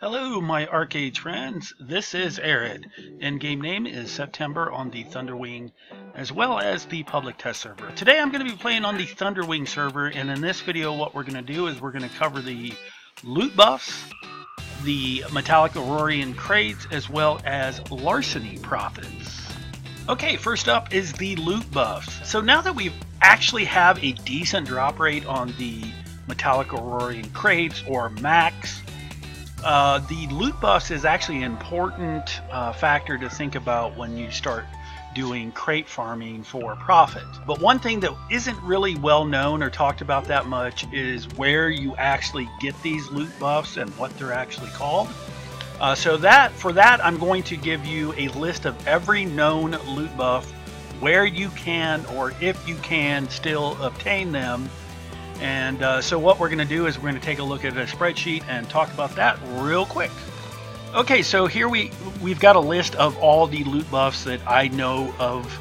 Hello, my Archeage friends. This is Arid. In-game name is September on the Thunderwing, as well as the public test server. Today I'm going to be playing on the Thunderwing server, and in this video what we're going to do is we're going to cover the loot buffs, the metallic Aurorian Crates, as well as Larceny profits. Okay, first up is the loot buffs. So now that we actually have a decent drop rate on the metallic Aurorian Crates, or max, the loot buffs is actually an important factor to think about when you start doing crate farming for profit. But one thing that isn't really well known or talked about that much is where you actually get these loot buffs and what they're actually called. For that I'm going to give you a list of every known loot buff, where you can or if you can still obtain them. And so what we're going to do is we're going to take a look at a spreadsheet and talk about that real quick. Okay, so here we've got a list of all the loot buffs that I know of.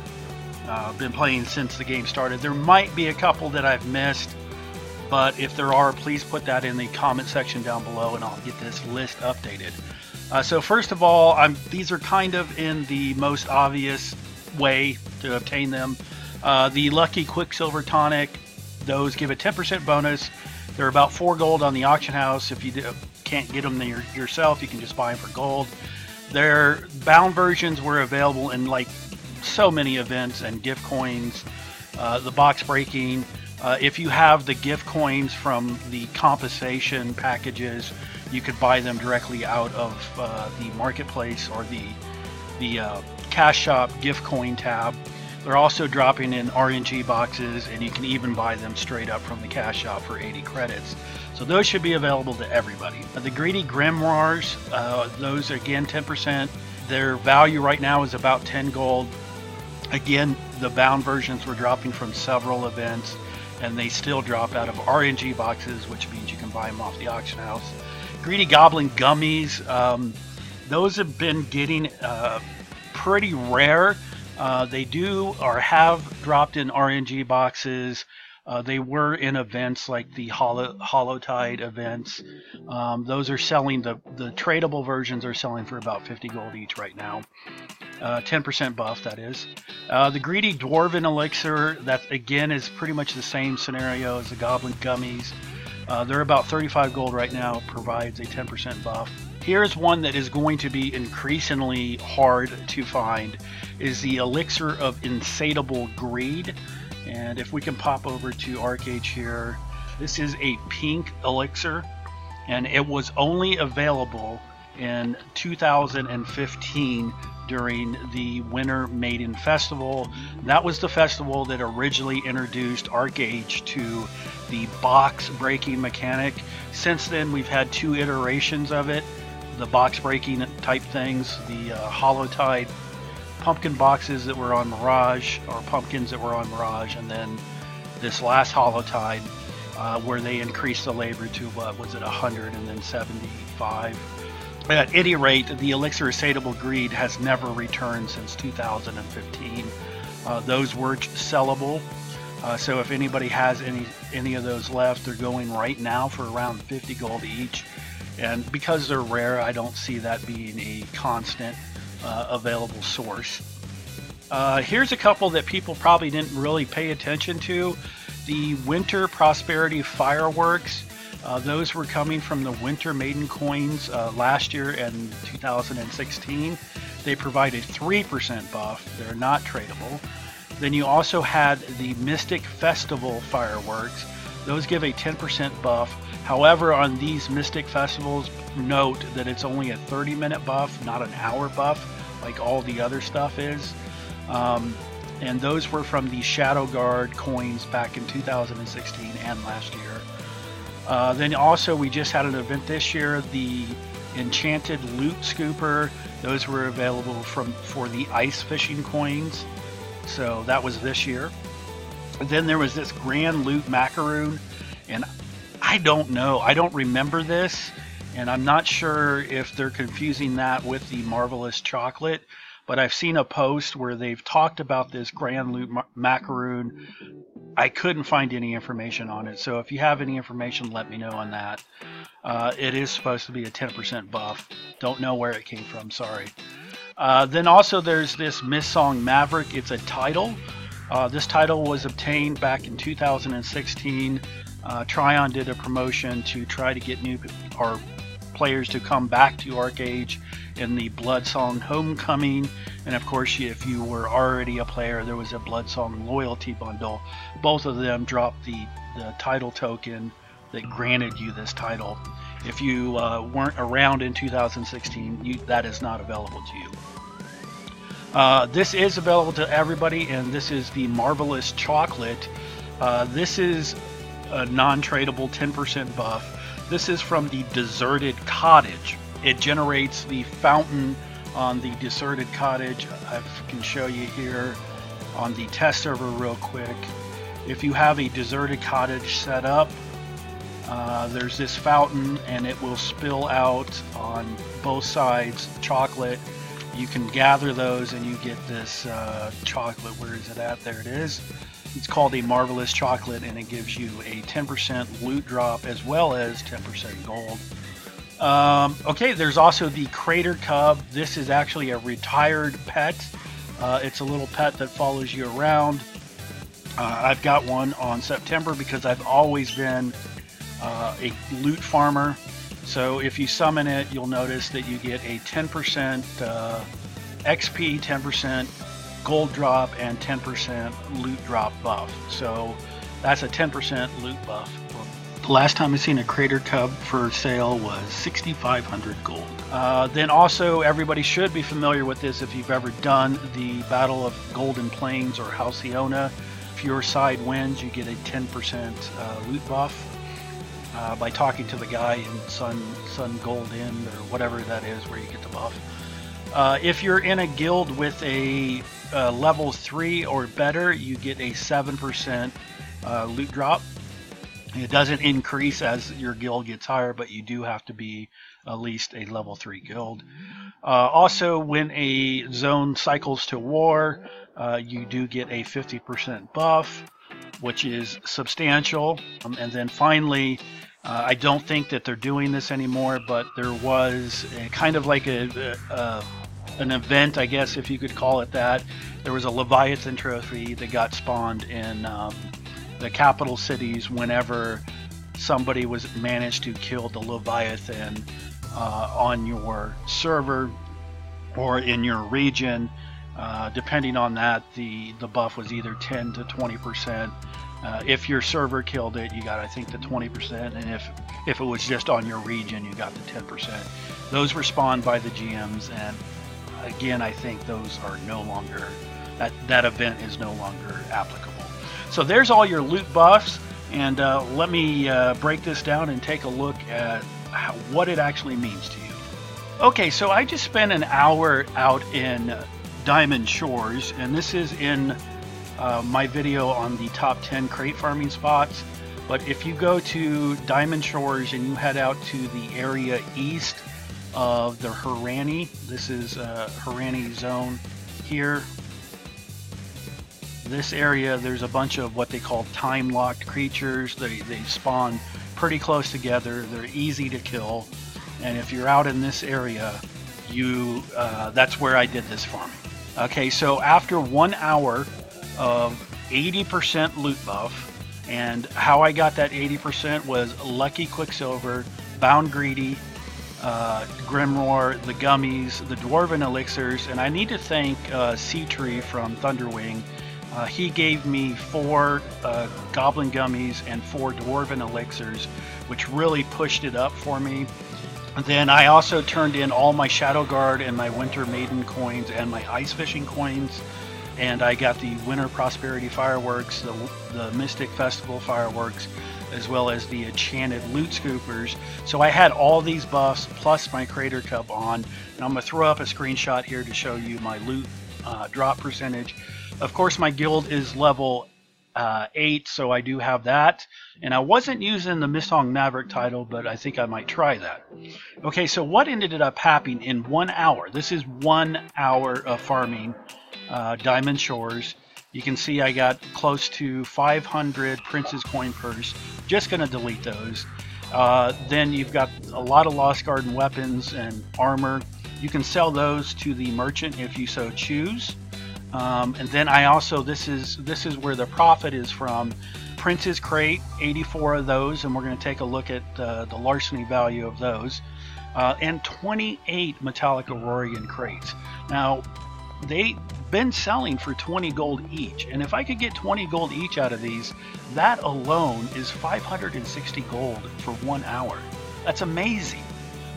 Been playing since the game started. There might be a couple that I've missed, but if there are, please put that in the comment section down below and I'll get this list updated. So first of all, these are kind of in the most obvious way to obtain them. The Lucky Quicksilver Tonic. Those give a 10% bonus. They're about 4 gold on the auction house. If you can't get them yourself, you can just buy them for gold. Their bound versions were available in like so many events and gift coins. The box breaking. If you have the gift coins from the compensation packages, you could buy them directly out of the marketplace or the cash shop gift coin tab. They're also dropping in RNG boxes, and you can even buy them straight up from the cash shop for 80 credits. So those should be available to everybody. The Greedy Grimoires, those again 10%. Their value right now is about 10 gold. Again, the bound versions were dropping from several events, and they still drop out of RNG boxes, which means you can buy them off the auction house. Greedy Goblin Gummies, those have been getting pretty rare. They do or have dropped in RNG boxes. They were in events like the Holotide events. Those are selling, the tradable versions are selling for about 50 gold each right now. 10% buff, that is. The Greedy Dwarven Elixir, that again is pretty much the same scenario as the Goblin Gummies. They're about 35 gold right now, provides a 10% buff. Here's one that is going to be increasingly hard to find, is the Elixir of Insatiable Greed. And if we can pop over to Archeage here, this is a pink elixir, and it was only available in 2015 during the Winter Maiden Festival. That was the festival that originally introduced Archeage to the box breaking mechanic. Since then we've had 2 iterations of it. The box breaking type things, the Holotide pumpkin boxes that were on Mirage, or pumpkins that were on Mirage, and then this last Holotide where they increased the labor to, what was it, 100 and then 75. At any rate, the Elixir of Insatiable Greed has never returned since 2015. Those were sellable, so if anybody has any of those left, they're going right now for around 50 gold each. And because they're rare, I don't see that being a constant available source. Here's a couple that people probably didn't really pay attention to. The Winter Prosperity Fireworks. Those were coming from the Winter Maiden coins last year in 2016. They provide a 3% buff. They're not tradable. Then you also had the Mystic Festival Fireworks. Those give a 10% buff. However, on these Mystic Festivals, note that it's only a 30-minute buff, not an hour buff, like all the other stuff is. And those were from the Shadow Guard coins back in 2016 and last year. Then also, we just had an event this year, the Enchanted Loot Scooper. Those were available for the ice fishing coins. So that was this year. And then there was this Grand Loot Macaroon, and I don't know, I don't remember this, and I'm not sure if they're confusing that with the Marvelous Chocolate, but I've seen a post where they've talked about this Grand Loot Macaroon. I couldn't find any information on it, so if you have any information, let me know on that. It is supposed to be a 10% buff. Don't know where it came from, sorry. Then also there's this Mist-Song Maverick. It's a title. This title was obtained back in 2016. Tryon did a promotion to try to get new players to come back to Archeage in the Bloodsong Homecoming, and of course if you were already a player, there was a Bloodsong loyalty bundle. Both of them dropped the title token that granted you this title. If you weren't around in 2016, that is not available to you. This is available to everybody, and this is the Marvelous Chocolate. This is a non-tradable 10% buff. This is from the Deserted Cottage. It generates the fountain on the Deserted Cottage. I can show you here on the test server real quick. If you have a Deserted Cottage set up, there's this fountain, and it will spill out on both sides chocolate. You can gather those and you get this chocolate. Where is it at? There it is. It's called a Marvelous Chocolate, and it gives you a 10% loot drop as well as 10% gold. Okay, there's also the Crater Cub. This is actually a retired pet. It's a little pet that follows you around. I've got one on September because I've always been a loot farmer. So if you summon it, you'll notice that you get a 10% XP, 10% gold drop, and 10% loot drop buff. So that's a 10% loot buff. The last time I seen a Crater Cub for sale was 6,500 gold. Then also, everybody should be familiar with this if you've ever done the Battle of Golden Plains or Halcyona. If your side wins, you get a 10% loot buff. By talking to the guy in Sun Gold Inn or whatever that is where you get the buff. If you're in a guild with a level 3 or better, you get a 7% loot drop. It doesn't increase as your guild gets higher, but you do have to be at least a level 3 guild. Also, when a zone cycles to war, you do get a 50% buff, which is substantial. And then finally, I don't think that they're doing this anymore, but there was kind of like an event, I guess, if you could call it that. There was a Leviathan trophy that got spawned in the capital cities whenever somebody was managed to kill the Leviathan on your server or in your region. Depending on that, the buff was either 10 to 20%. If your server killed it, you got, I think, the 20%, and if it was just on your region, you got the 10%. Those were spawned by the GMs, and again, I think those are no longer, that event is no longer applicable. So there's all your loot buffs, and let me break this down and take a look at what it actually means to you. Okay, so I just spent an hour out in Diamond Shores, and this is in my video on the top 10 crate farming spots. But if you go to Diamond Shores and you head out to the area east of the Harani, this is Harani zone here. This area, there's a bunch of what they call time-locked creatures. They spawn pretty close together. They're easy to kill, and if you're out in this area, that's where I did this farming. Okay, so after 1 hour of 80% loot buff, and how I got that 80% was Lucky Quicksilver, Bound Greedy, Grimroar, the gummies, the Dwarven elixirs, and I need to thank Sea Tree from Thunderwing. He gave me 4 Goblin gummies and 4 Dwarven elixirs, which really pushed it up for me. Then I also turned in all my Shadow Guard and my Winter Maiden coins and my Ice Fishing coins, and I got the Winter Prosperity fireworks, the Mystic Festival fireworks, as well as the Enchanted Loot Scoopers. So I had all these buffs plus my Crater Cup on, and I'm going to throw up a screenshot here to show you my loot drop percentage. Of course, my guild is level 8, so I do have that. And I wasn't using the Mistong Maverick title, but I think I might try that. Okay, so what ended up happening in 1 hour? This is 1 hour of farming Diamond Shores. You can see I got close to 500 Prince's Coin Purse. Just going to delete those. Then you've got a lot of Lost Garden weapons and armor. You can sell those to the merchant if you so choose. And then I also, this is where the profit is from. Prince's Crate, 84 of those, and we're going to take a look at the larceny value of those. And 28 metallic Aurorian Crates. Now, they've been selling for 20 gold each, and if I could get 20 gold each out of these, that alone is 560 gold for 1 hour. That's amazing.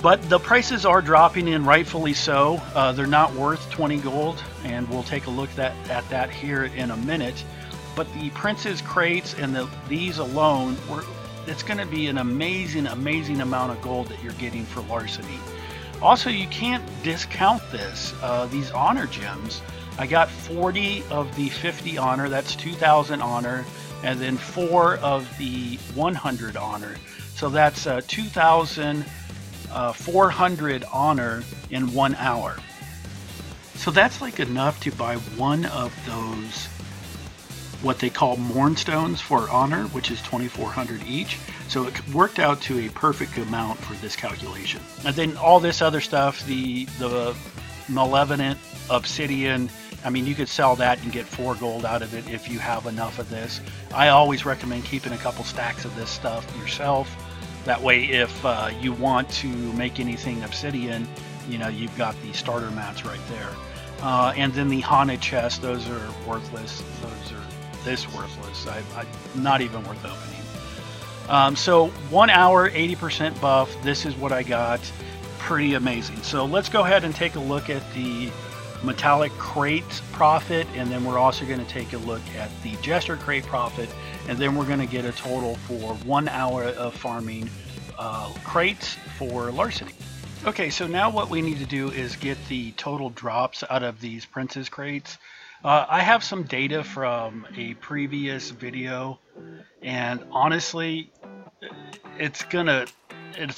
But the prices are dropping in, rightfully so. They're not worth 20 gold, and we'll take a look at that here in a minute. But the Prince's Crates and these alone, it's going to be an amazing amount of gold that you're getting for larceny. Also, you can't discount this. These honor gems, I got 40 of the 50 honor, that's 2,000 honor, and then 4 of the 100 honor. So that's 2,400 honor in 1 hour. So that's like enough to buy one of those, what they call Mournstones for honor, which is 2,400 each. So it worked out to a perfect amount for this calculation. And then all this other stuff, the Malevolent Obsidian, I mean, you could sell that and get 4 gold out of it if you have enough of this. I always recommend keeping a couple stacks of this stuff yourself. That way, if you want to make anything obsidian, you know, you've got the starter mats right there. And then the haunted chest, those are worthless. Those are this worthless. I'm not even worth opening. So 1 hour, 80% buff. This is what I got. Pretty amazing. So let's go ahead and take a look at the metallic crate profit, and then we're also going to take a look at the jester crate profit, and then we're going to get a total for 1 hour of farming crates for larceny. Okay, so now what we need to do is get the total drops out of these Prince's Crates. I have some data from a previous video, and honestly, it's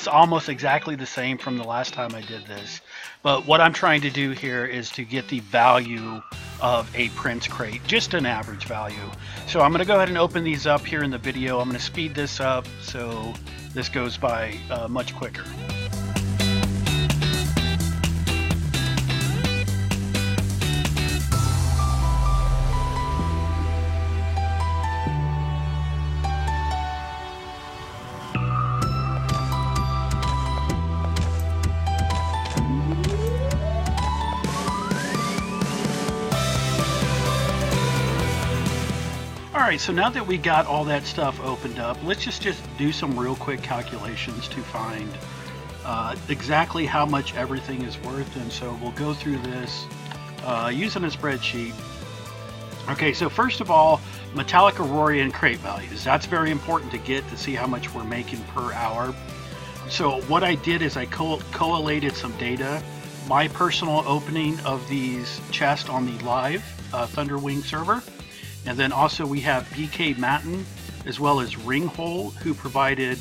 almost exactly the same from the last time I did this. But what I'm trying to do here is to get the value of a Prince Crate, just an average value. So I'm going to go ahead and open these up here in the video. I'm going to speed this up so this goes by much quicker. Alright, so now that we got all that stuff opened up, let's just do some real quick calculations to find exactly how much everything is worth. And so we'll go through this using a spreadsheet. Okay, so first of all, metallic Aurorian crate values. That's very important to get to see how much we're making per hour. So what I did is I collated some data. My personal opening of these chests on the live Thunderwing server. And then also we have BK Matten as well as Ringhole, who provided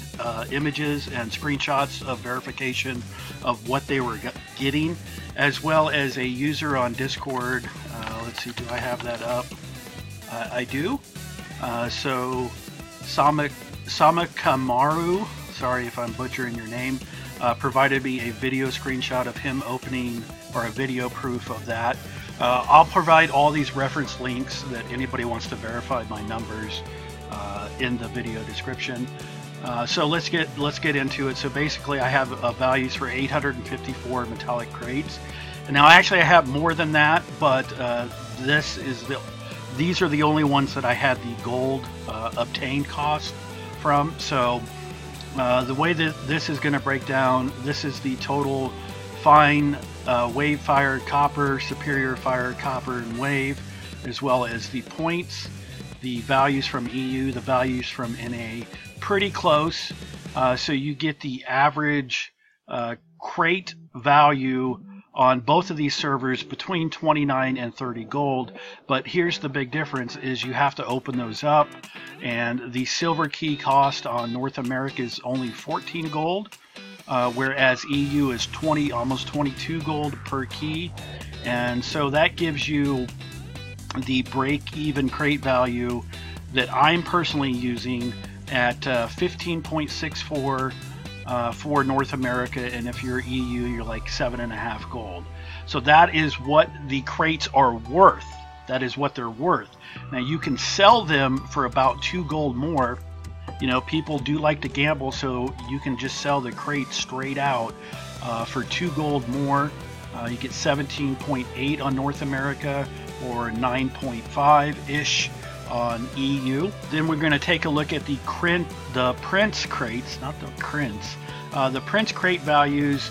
images and screenshots of verification of what they were getting, as well as a user on Discord. Let's see, do I have that up? I do. So Samakamaru, sorry if I'm butchering your name, provided me a video screenshot of him opening, or a video proof of that. I'll provide all these reference links that anybody wants to verify my numbers in the video description. So let's get into it. So basically, I have values for 854 metallic crates. And now, actually, I have more than that, but these are the only ones that I had the gold obtained cost from. So the way that this is going to break down, this is the total fine wave fired copper, superior fired copper and wave, as well as the points, the values from EU, the values from NA, pretty close. So you get the average crate value on both of these servers between 29 and 30 gold, but here's the big difference is you have to open those up, and the silver key cost on North America is only 14 gold, whereas EU is almost 22 gold per key, and so that gives you the break-even crate value that I'm personally using at 15.64 for North America, and if you're EU, you're like 7.5 gold. So that is what the crates are worth. That is what they're worth. Now you can sell them for about 2 gold more. You know, people do like to gamble, so you can just sell the crate straight out for 2 gold more. You get 17.8 on North America or 9.5-ish on EU. Then we're going to take a look at the Prince crates, not the Crints. The Prince crate values.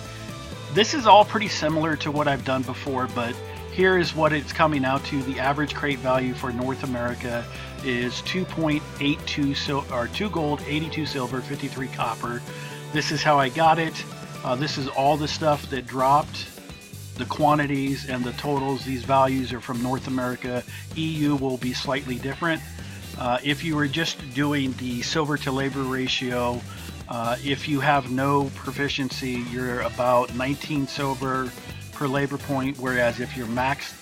This is all pretty similar to what I've done before, but here is what it's coming out to. The average crate value for North America is 2.82 or 2 gold, 82 silver, 53 copper. This is how I got it. This is all the stuff that dropped. The quantities and the totals, these values are from North America. EU will be slightly different. If you were just doing the silver to labor ratio, if you have no proficiency, you're about 19 silver per labor point, whereas if you're max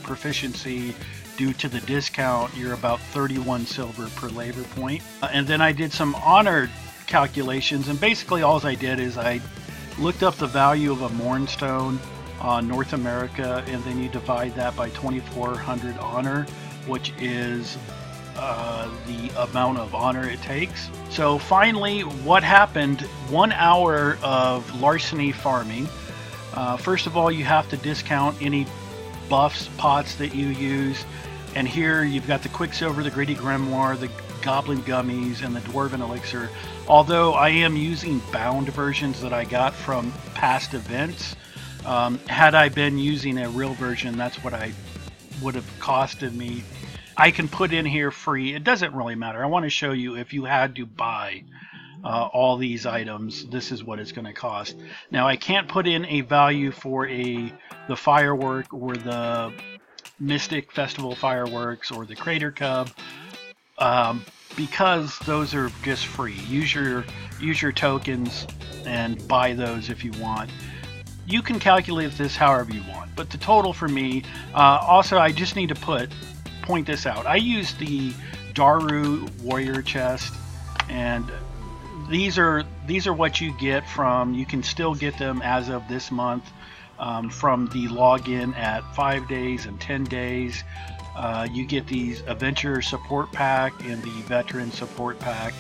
proficiency due to the discount, you're about 31 silver per labor point. And then I did some honor calculations, and basically all I did is I looked up the value of a mournstone on North America, and then you divide that by 2400 honor, which is the amount of honor it takes. So finally, what happened? 1 hour of larceny farming. First of all, you have to discount any buffs, pots that you use, and here you've got the Quicksilver, the Greedy Grimoire, the Goblin Gummies, and the Dwarven Elixir. Although I am using bound versions that I got from past events. Had I been using a real version, that's what I would have costed me. I can put in here free. It doesn't really matter. I want to show you if you had to buy all these items, this is what it's going to cost. Now I can't put in a value for the firework or the Mystic Festival fireworks or the Crater Cub because those are just free. Use your tokens and buy those if you want. You can calculate this however you want, but the total for me, also I just need to point this out. I use the Daru Warrior chest, and these are what you get from, you can still get them as of this month from the login at 5 days and 10 days. You get these Adventure Support Pack and the Veteran Support Pack.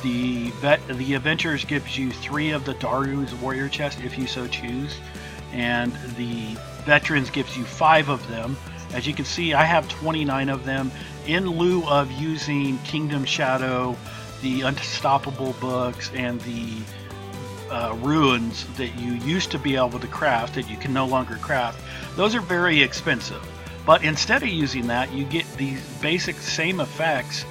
The Adventures gives you 3 of the Daru's Warrior chest if you so choose, and the Veterans gives you 5 of them. As you can see, I have 29 of them in lieu of using Kingdom Shadow, the Unstoppable books, and the ruins that you used to be able to craft that you can no longer craft. Those are very expensive, but instead of using that, you get these basic same effects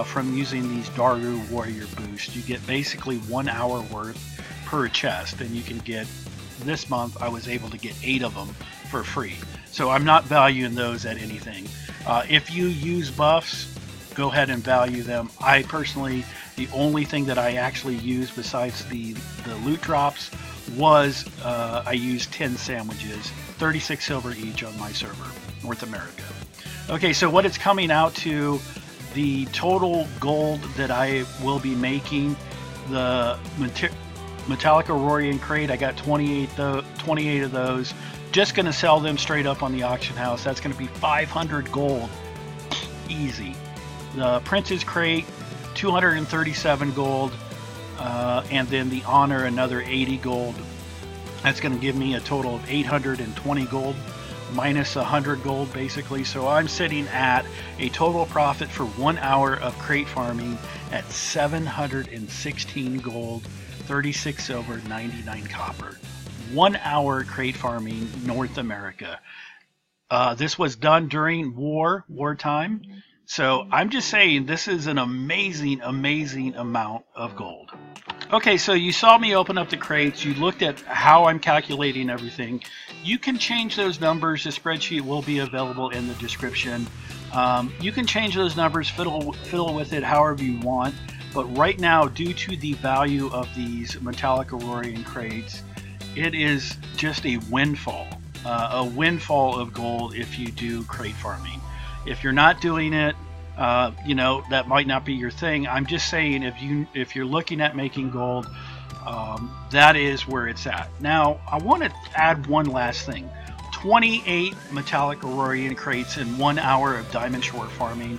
from using these Daru Warrior boosts. You get basically 1 hour worth per chest, and you can get, this month I was able to get 8 of them for free. So I'm not valuing those at anything. If you use buffs, go ahead and value them. I personally, the only thing that I actually used besides the loot drops was I used 10 sandwiches, 36 silver each on my server, North America. Okay, so what it's coming out to, the total gold that I will be making, the Metallic Aurorian Crate, I got 28 of those. Just going to sell them straight up on the auction house. That's going to be 500 gold. Easy. The Prince's Crate, 237 gold. And then the Honor, another 80 gold. That's going to give me a total of 820 gold. Minus 100 gold basically. So I'm sitting at a total profit for 1 hour of crate farming at 716 gold, 36 silver, 99 copper. 1 hour crate farming, North America. This was done during wartime. So I'm just saying this is an amazing, amazing amount of gold. Okay, so you saw me open up the crates. You looked at how I'm calculating everything. You can change those numbers. The spreadsheet will be available in the description. You can change those numbers, fiddle with it however you want. But right now, due to the value of these metallic Aurorian crates, it is just a windfall of gold if you do crate farming. If you're not doing it, you know, that might not be your thing. I'm just saying, if you're looking at making gold, that is where it's at. Now, I want to add one last thing. 28 metallic Aurorian crates in 1 hour of diamond short farming.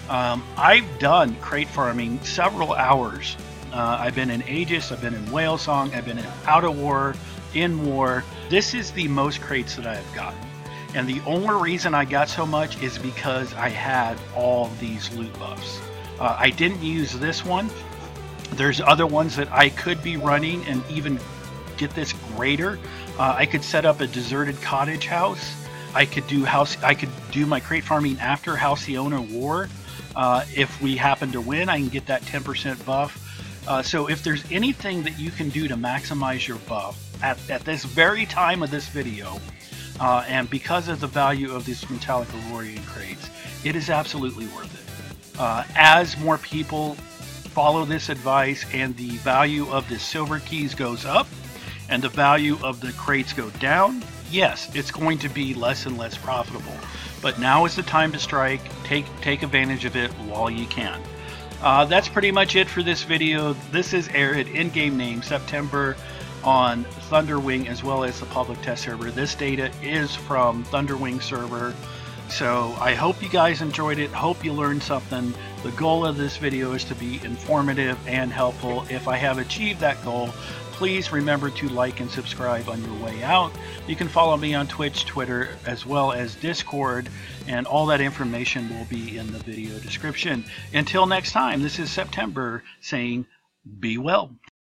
I've done crate farming several hours. I've been in Aegis, I've been in Whale Song, I've been out of war, in war. This is the most crates that I have gotten. And the only reason I got so much is because I had all these loot buffs. I didn't use this one. There's other ones that I could be running and even get this greater. I could set up a deserted cottage house. I could do my crate farming after Halcyona War. If we happen to win, I can get that 10% buff. So if there's anything that you can do to maximize your buff at this very time of this video, and because of the value of these metallic Aurorian crates, it is absolutely worth it. As more people follow this advice and the value of the silver keys goes up and the value of the crates go down, yes, it's going to be less and less profitable. But now is the time to strike. Take advantage of it while you can. That's pretty much it for this video. This is Arid, in-game name, September, on Thunderwing as well as the public test server. This data is from Thunderwing server. So I hope you guys enjoyed it. Hope you learned something. The goal of this video is to be informative and helpful. If I have achieved that goal, please remember to like and subscribe on your way out. You can follow me on Twitch, Twitter, as well as Discord, and all that information will be in the video description. Until next time, this is September saying, be well.